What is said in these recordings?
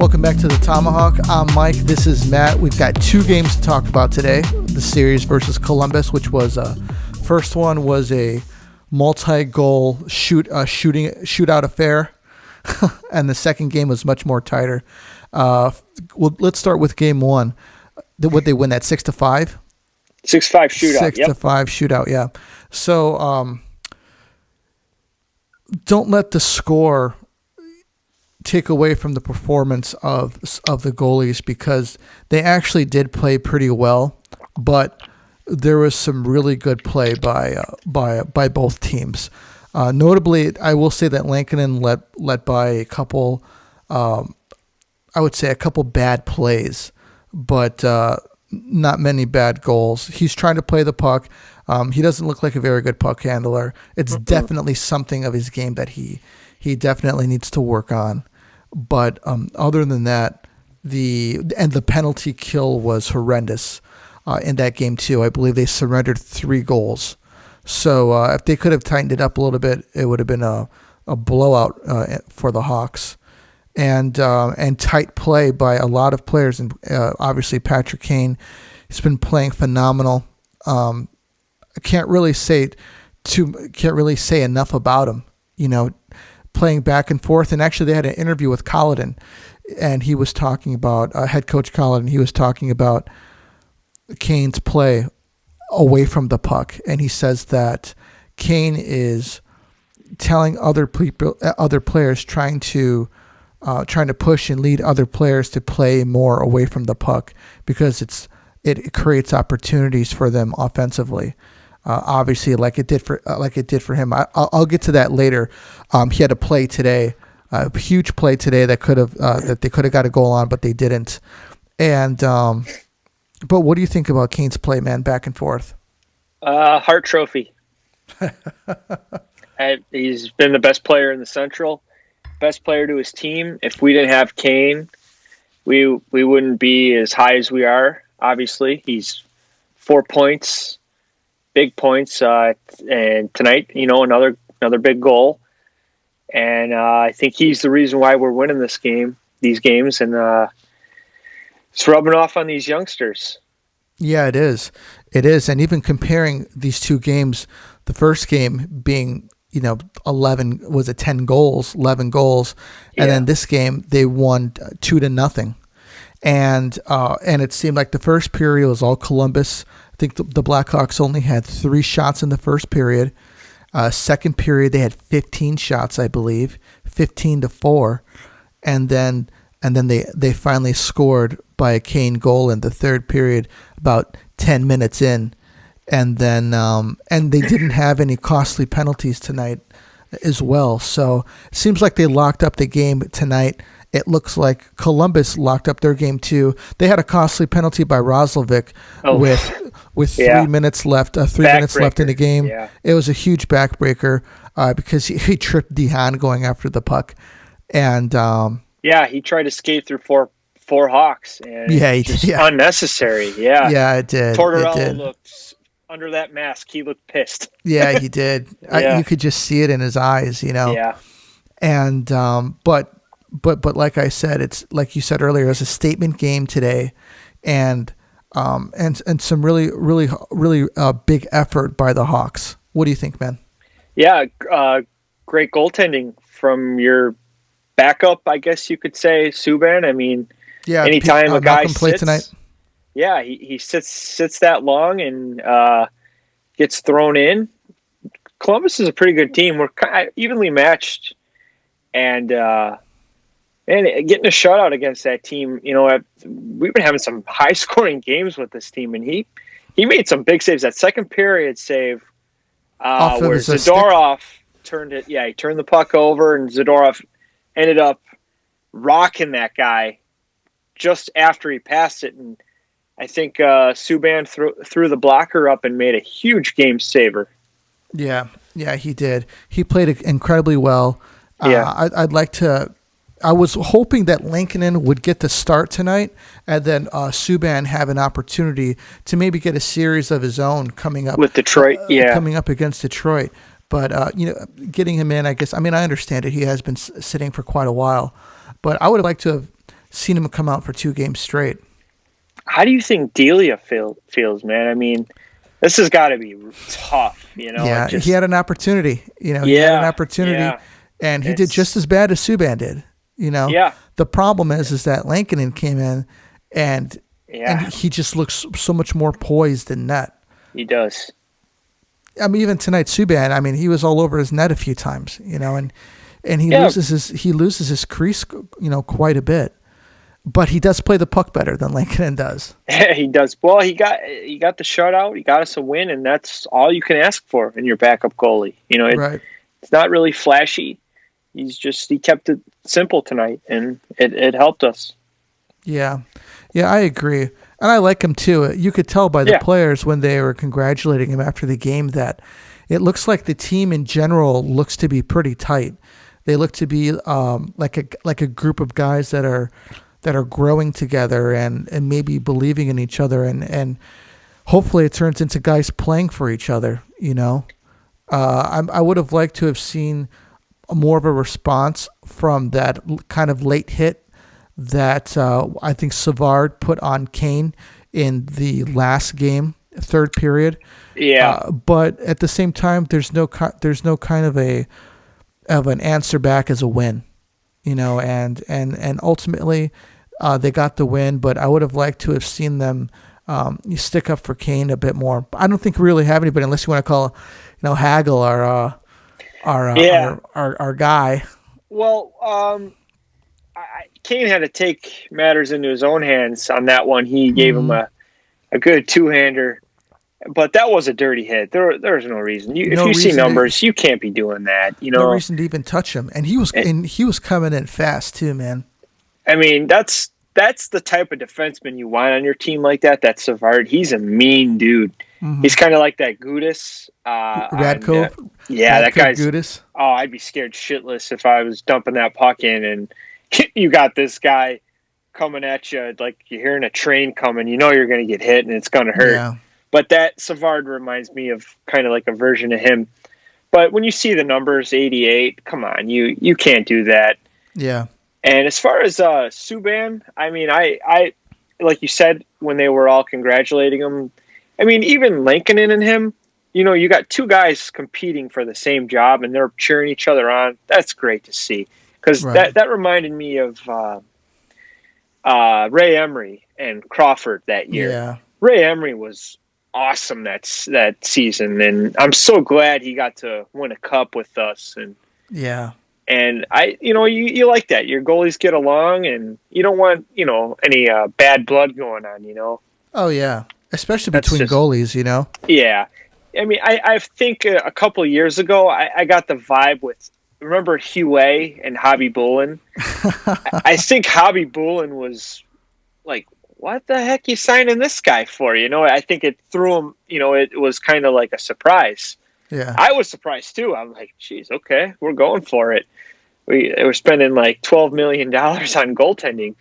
Welcome back to the Tomahawk. I'm Mike. This is Matt. We've got two games to talk about today. The series versus Columbus, which was first one was a multi-goal shootout affair, and the second game was much more tighter. Let's start with game one. Would they win that 6-5? 6-5 shootout. 6-5 shootout. Yeah. So don't let the score take away from the performance of the goalies, because they actually did play pretty well, but there was some really good play by both teams. Notably, I will say that Lankinen let by a couple, I would say a couple bad plays, but not many bad goals. He's trying to play the puck. He doesn't look like a very good puck handler. It's definitely something of his game that he definitely needs to work on. But other than that, the penalty kill was horrendous in that game too. I believe they surrendered 3 goals. So if they could have tightened it up a little bit, it would have been a blowout for the Hawks. And tight play by a lot of players, and obviously Patrick Kane has been playing phenomenal. I can't really say enough about him. You know, playing back and forth. And actually, they had an interview with Colliton, and he was talking about head coach Colliton. He was talking about Kane's play away from the puck, and he says that Kane is telling other players, trying to push and lead other players to play more away from the puck, because it creates opportunities for them offensively. Obviously, like it did for him. I'll get to that later. He had a play today, a huge play today that they could have got a goal on, but they didn't. And but what do you think about Kane's play, man, back and forth? Hart Trophy. He's been the best player in the Central, best player to his team. If we didn't have Kane, we wouldn't be as high as we are. Obviously, he's 4 points. Big points, and tonight, another big goal, and I think he's the reason why we're winning these games, and it's rubbing off on these youngsters. Yeah, it is, and even comparing these two games, the first game being 11 goals, and then this game they won 2-0, and it seemed like the first period was all Columbus. I think the Blackhawks only had 3 shots in the first period. Second period they had 15 shots, I believe, 15-4, and then they finally scored by a Kane goal in the third period, about 10 minutes in, and then and they didn't have any costly penalties tonight as well. So it seems like they locked up the game tonight. It looks like Columbus locked up their game too. They had a costly penalty by Roslovic with 3 minutes left. 3 minutes left in the game. Yeah. It was a huge backbreaker because he tripped Dehan going after the puck, and he tried to skate through four Hawks, and unnecessary. Yeah, it did. Tortorella looked under that mask. He looked pissed. Yeah, he did. You could just see it in his eyes. Yeah, and But like I said, it's like you said earlier, it's a statement game today, and some really big effort by the Hawks. What do you think, man? Yeah, great goaltending from your backup, I guess you could say, Subban. I mean, anytime a guy sits tonight. Yeah, he sits that long and gets thrown in. Columbus is a pretty good team. We're kind of evenly matched, and getting a shutout against that team, we've been having some high-scoring games with this team, and he made some big saves. That second period save where Zadorov turned it. Yeah, he turned the puck over, and Zadorov ended up rocking that guy just after he passed it, and I think Subban threw the blocker up and made a huge game saver. Yeah, he did. He played incredibly well. I'd like to. I was hoping that Lankinen would get the start tonight, and then Subban have an opportunity to maybe get a series of his own coming up with Detroit. Coming up against Detroit. But getting him in, I guess. I mean, I understand it. He has been sitting for quite a while, but I would have liked to have seen him come out for 2 games straight. How do you think Delia feels, man? I mean, this has got to be tough, you know? Yeah, he had an opportunity. He had an opportunity, and he did just as bad as Subban did. Yeah. The problem is that Lankinen came in, and he just looks so much more poised in net. He does. I mean, even tonight, Subban. I mean, he was all over his net a few times, and he loses his crease, quite a bit. But he does play the puck better than Lankinen does. He does. Well, he got the shutout. He got us a win, and that's all you can ask for in your backup goalie. Right. It's not really flashy. He kept it simple tonight, and it helped us. Yeah, I agree, and I like him too. You could tell by the players when they were congratulating him after the game that it looks like the team in general looks to be pretty tight. They look to be like a group of guys that are growing together and maybe believing in each other, and hopefully it turns into guys playing for each other. I would have liked to have seen more of a response from that kind of late hit that I think Savard put on Kane in the last game, third period. Yeah. But at the same time, there's no kind of an answer back as a win, and ultimately they got the win. But I would have liked to have seen them stick up for Kane a bit more. I don't think we really have anybody, unless you want to call, Hagel our guy. Well, Kane had to take matters into his own hands on that one. He gave him a good two-hander, but that was a dirty hit. There's no reason. If you see numbers, you can't be doing that. No reason to even touch him, and he was coming in fast too, man. I mean, that's the type of defenseman you want on your team like that. That's Savard. He's a mean dude. Mm-hmm. He's kind of like that Gudis. Radko. That guy's Gudis. Oh, I'd be scared shitless if I was dumping that puck in and you got this guy coming at you like you're hearing a train coming. You're going to get hit and it's going to hurt. Yeah. But that Savard reminds me of kind of like a version of him. But when you see the numbers, 88, come on, you can't do that. Yeah. And as far as Subban, I mean, I like you said when they were all congratulating him. I mean, even Lankinen and him, you got two guys competing for the same job and they're cheering each other on. That's great to see because that reminded me of Ray Emery and Crawford that year. Yeah. Ray Emery was awesome that season, and I'm so glad he got to win a cup with us. And yeah. And you like that. Your goalies get along, and you don't want, any bad blood going on, Oh, yeah. Especially between goalies, Yeah. I mean, I think a couple of years ago, I got the vibe with, remember Huey and Hobby Bullen? I think Hobby Bullen was like, what the heck you signing this guy for? I think it threw him, it was kind of like a surprise. Yeah. I was surprised too. I'm like, geez, okay, we're going for it. We're spending like $12 million on goaltending,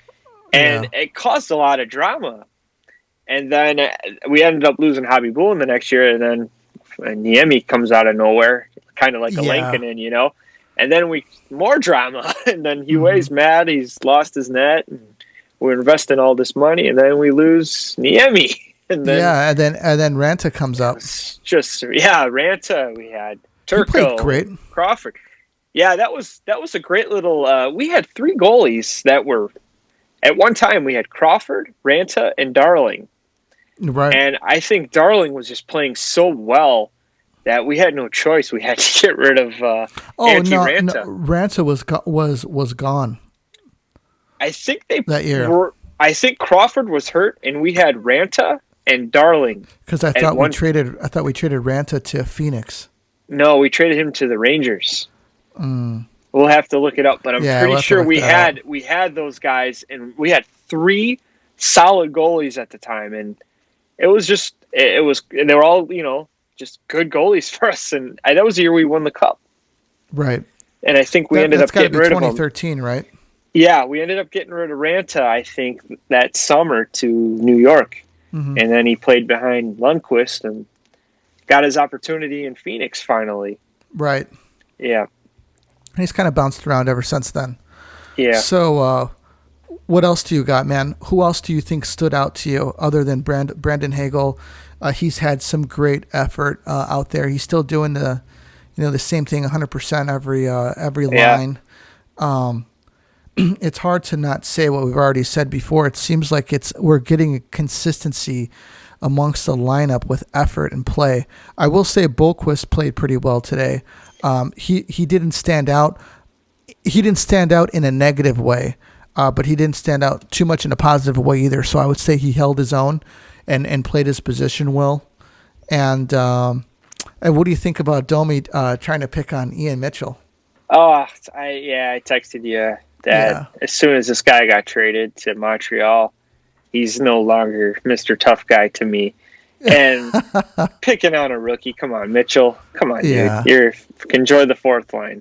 and it caused a lot of drama. And then we ended up losing Hobby Bullen the next year, and then Niemi comes out of nowhere, kind of like a Lankinen, And then more drama, and then Huey's mad. He's lost his net, and we're investing all this money, and then we lose Niemi. And then, and then Ranta comes up. Ranta. We had Turco, great. Crawford. Yeah, that was a great little. We had 3 goalies that were at one time. We had Crawford, Ranta, and Darling. Right. And I think Darling was just playing so well that we had no choice. We had to get rid of Ranta. No, Ranta was gone. I think that year. I think Crawford was hurt, and we had Ranta and Darling. Because I thought we traded Ranta to Phoenix. No, we traded him to the Rangers. Mm. We'll have to look it up, but I'm pretty sure we had those guys, and we had 3 solid goalies at the time, and they were all just good goalies for us, and that was the year we won the cup. Right. And I think we ended up getting rid of them. 2013, right? Yeah, we ended up getting rid of Ranta, I think, that summer to New York. Mm-hmm. And then he played behind Lundqvist and got his opportunity in Phoenix finally. Right. Yeah. And he's kind of bounced around ever since then. Yeah. So What else do you got, man? Who else do you think stood out to you other than Brandon Hagel? He's had some great effort out there. He's still doing the same thing 100% every line. It's hard to not say what we've already said before. It seems like we're getting a consistency amongst the lineup with effort and play. I will say Bolquist played pretty well today. He didn't stand out. He didn't stand out in a negative way. But he didn't stand out too much in a positive way either. So I would say he held his own and played his position well. And what do you think about Domi trying to pick on Ian Mitchell? Oh, I texted you that as soon as this guy got traded to Montreal, he's no longer Mr. Tough Guy to me. And picking on a rookie, come on, Mitchell. Come on, dude. Enjoy the fourth line.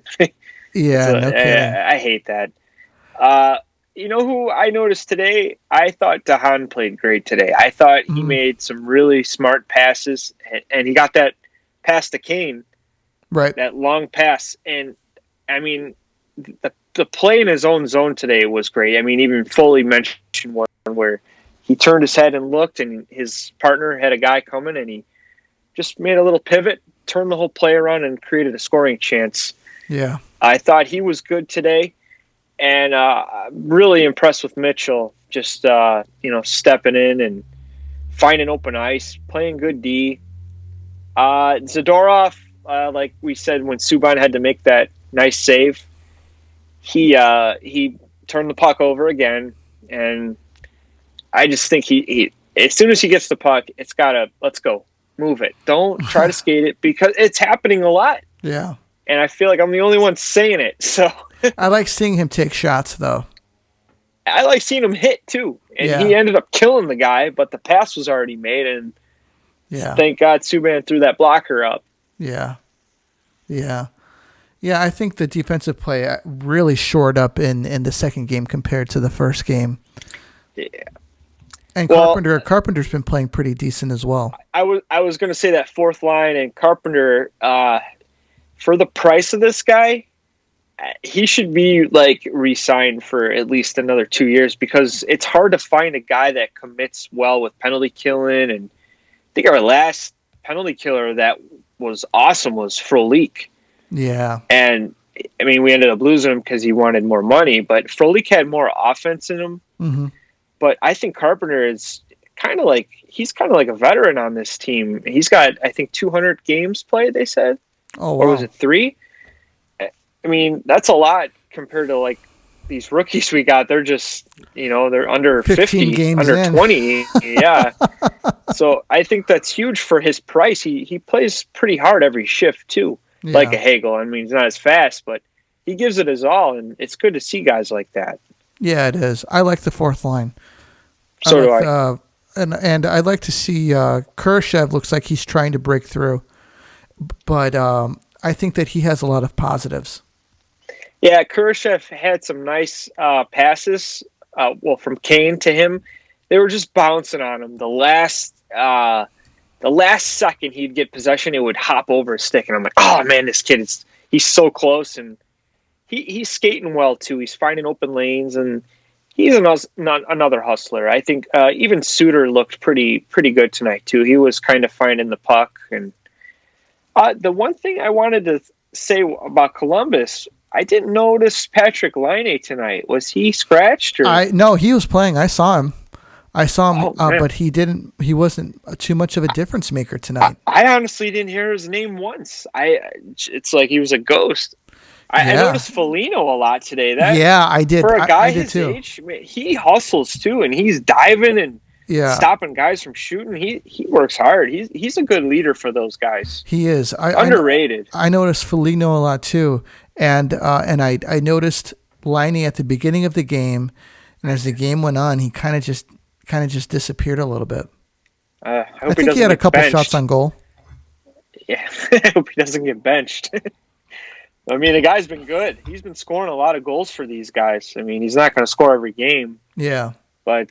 Yeah, no kidding. I hate that. You know who I noticed today? I thought DeHaan played great today. I thought he made some really smart passes, and he got that pass to Kane, right? That long pass. And, I mean, the play in his own zone today was great. I mean, even Foley mentioned one where he turned his head and looked, and his partner had a guy coming, and he just made a little pivot, turned the whole play around, and created a scoring chance. Yeah. I thought he was good today. And really impressed with Mitchell, just stepping in and finding open ice, playing good D. Zadorov, like we said, when Subban had to make that nice save, he turned the puck over again, and I just think he as soon as he gets the puck, it's gotta let's go, move it. Don't try to skate it because it's happening a lot. Yeah, and I feel like I'm the only one saying it, so. I like seeing him take shots, though. I like seeing him hit, too. And he ended up killing the guy, but the pass was already made, and thank God Subban threw that blocker up. Yeah. I think the defensive play really shored up in the second game compared to the first game. Yeah. And Carpenter's been playing pretty decent as well. I was going to say that fourth line, and Carpenter, for the price of this guy, he should be re-signed for at least another 2 years because it's hard to find a guy that commits well with penalty killing. And I think our last penalty killer that was awesome was Frolik. Yeah. And I mean, we ended up losing him because he wanted more money, but Frolik had more offense in him. Mm-hmm. But I think Carpenter is kind of like a veteran on this team. He's got, I think, 200 games played, they said. Oh, wow. Or was it 3? I mean, that's a lot compared to these rookies we got. They're just, they're under 50, games under in. 20. Yeah. So I think that's huge for his price. He plays pretty hard every shift too, like a Hagel. I mean, he's not as fast, but he gives it his all, and it's good to see guys like that. Yeah, it is. I like the fourth line. So do I. And I'd like to see Kurashev looks like he's trying to break through, but I think that he has a lot of positives. Yeah, Kurashev had some nice passes. From Kane to him, they were just bouncing on him. The last second he'd get possession, it would hop over a stick, and I'm like, oh man, this kid he's so close, and he's skating well too. He's finding open lanes, and he's another hustler. I think even Suter looked pretty good tonight too. He was kind of finding the puck, and the one thing I wanted to say about Columbus. I didn't notice Patrick Laine tonight. Was he scratched? No, he was playing. I saw him, Oh, but he wasn't too much of a difference maker tonight. I honestly didn't hear his name once. It's like he was a ghost. I noticed Foligno a lot today. I did. For a guy his age, he hustles too, and he's diving and stopping guys from shooting. He works hard. He's a good leader for those guys. He is underrated. I noticed Foligno a lot too. And I noticed Laine at the beginning of the game, and as the game went on, he kind of just disappeared a little bit. I think he had a couple shots on goal. Yeah, I hope he doesn't get benched. I mean, the guy's been good. He's been scoring a lot of goals for these guys. I mean, he's not going to score every game. Yeah, but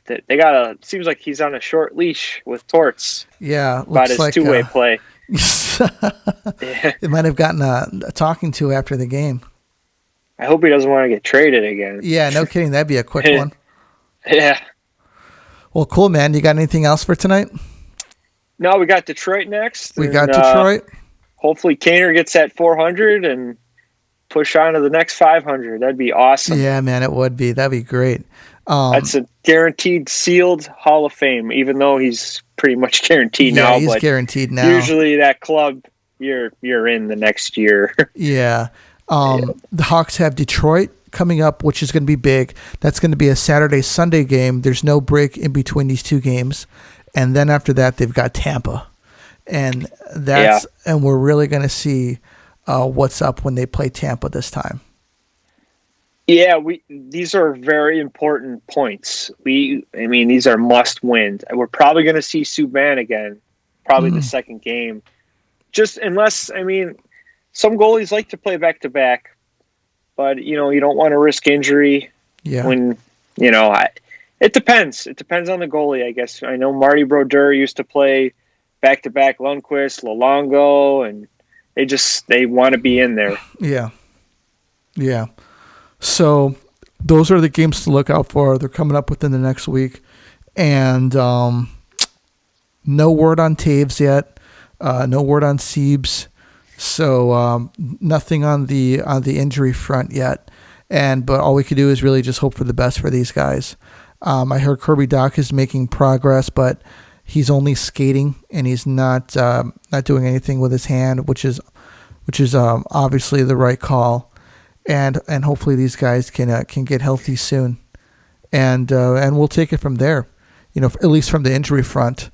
seems like he's on a short leash with Torts. Yeah, about his two-way play. It might have gotten a talking to after the game. I hope he doesn't want to get traded again. Yeah, no kidding. That'd be a quick one. Yeah. Well, cool, man. You got anything else for tonight? No, we got Detroit next. We got Detroit. Hopefully Kaner gets that 400 and push on to the next 500. That'd be awesome. Yeah, man, it would be. That'd be great. That's a guaranteed sealed Hall of Fame, even though he's pretty much guaranteed now. He's guaranteed now. Usually that club, you're in the next year. Yeah. The Hawks have Detroit coming up, which is going to be big. That's going to be a Saturday-Sunday game. There's no break in between these two games. And then after that, they've got Tampa. And and we're really going to see what's up when they play Tampa this time. Yeah, these are very important points. These are must wins. We're probably going to see Subban again, probably the second game. Just unless, some goalies like to play back to back, but you don't want to risk injury. Yeah. When it depends. It depends on the goalie, I guess. I know Marty Brodeur used to play back to back Lundqvist, Luongo, and they want to be in there. Yeah. Yeah. So those are the games to look out for. They're coming up within the next week. And no word on Taves yet. No word on Siebes. So nothing on the injury front yet. But all we could do is really just hope for the best for these guys. I heard Kirby Dach is making progress, but he's only skating and he's not doing anything with his hand, which is obviously the right call. And hopefully these guys can get healthy soon, and we'll take it from there, at least from the injury front.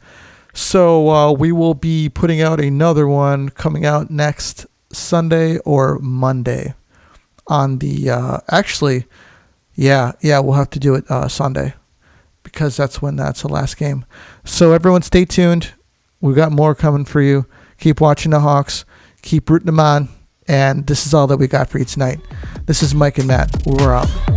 So we will be putting out another one coming out next Sunday or Monday on the we'll have to do it Sunday because that's the last game. So everyone stay tuned. We've got more coming for you. Keep watching the Hawks. Keep rooting them on. And this is all that we got for you tonight. This is Mike and Matt. We're out.